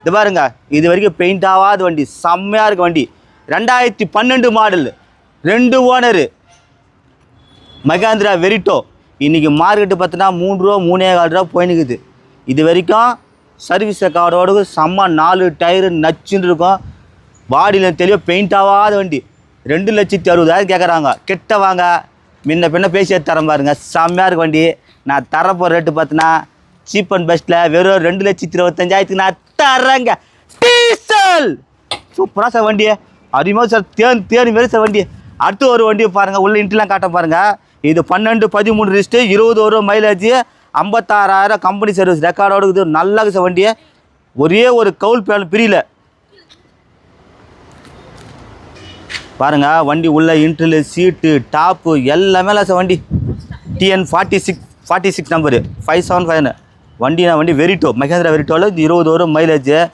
இது பாருங்க, இது வரைக்கும் பெயிண்ட் ஆகாத வண்டி, செம்மையாக இருக்க வண்டி. 2012 மாடல், 2 ஓனரு, மகேந்திரா வெரிட்டோ. இன்றைக்கி மார்க்கெட்டு பார்த்தீங்கன்னா 3 ரூபா 3.25 ரூபா போயினுக்குது. இது வரைக்கும் சர்வீஸ் ரெக்கார்டோடு செம்ம 4 டயரு நச்சுன்னு இருக்கும். பாடியில் தெளிவாக பெயிண்ட் ஆகாத வண்டி. 2,60,000 கேட்குறாங்க. கிட்ட வாங்க, முன்ன பின்ன பேசி தரேன் பாருங்க. செம்மையாக இருக்க வண்டி. நான் தரப்போகிற ரேட்டு பார்த்தீங்கன்னா சீப் அண்ட் பெஸ்ட்டில் வெறும் 2,25,000 நான் தரேங்க. டீசல் சூப்பராக சார் வண்டி, அதிகமாக சார் தேனி மாரி சார் வண்டி. அடுத்து ஒரு வண்டியை பாருங்கள், உள்ள இன்ட்லாம் காட்ட பாருங்கள். இது 12-13 ரிஸ்ட்டு, 20 வரும் மைலேஜ், 56,000 கம்பெனி சர்வீஸ் ரெக்கார்டோடு இது. நல்லா சார் வண்டியை. ஒரே ஒரு கவுல் பேன் பிரியல பாருங்க. வண்டி உள்ள இன்ட்ரில் சீட்டு டாப்பு எல்லாமே சார் வண்டி. TN 46 நம்பரு 575 வண்டி. நான் வண்டி வெரிட்டோ, மகேந்திரா வெரிட்டோவில் 20 வரும் மைலேஜ்.